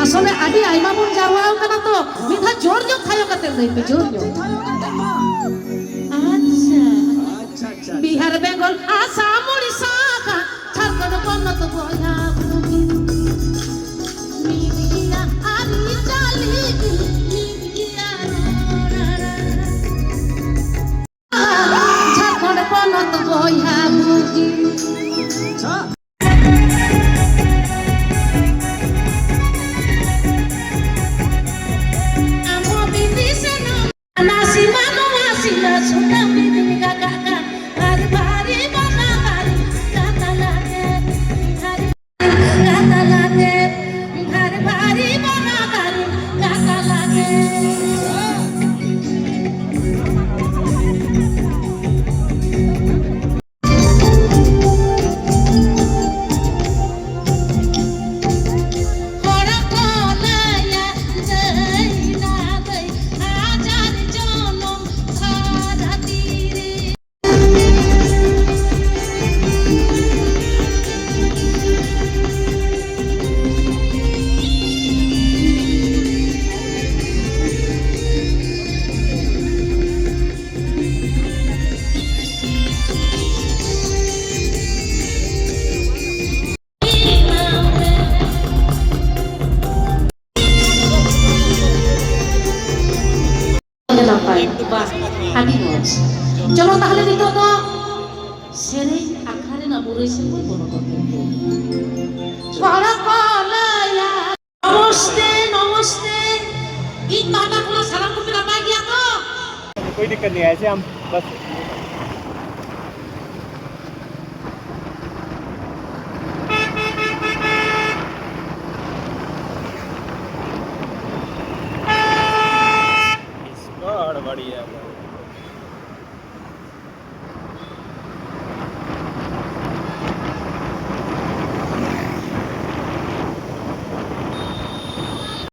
আসলে আদি আইমা বন জাওয়াও কানা তো মিঠা জোর জোর খায়ো কাতে লইবে জোর জোর আচ্ছা বিহার বেঙ্গল আসাম ওড়িশা ঝাড়খণ্ড বন্নত বয়া মিডিয়া আরি চালি মিডিয়া ঝাড়খণ্ড বন্নত বয়া মুগি Nasi चलो ताहले नितो तो सेरे आखारे ना बुरई से कोई बोलो तो परकलया नमस्ते नमस्ते इन माता को सलाम को मेरा पा गया तो कोई दिक्कत नहीं है, ऐसे हम बस बढ़िया।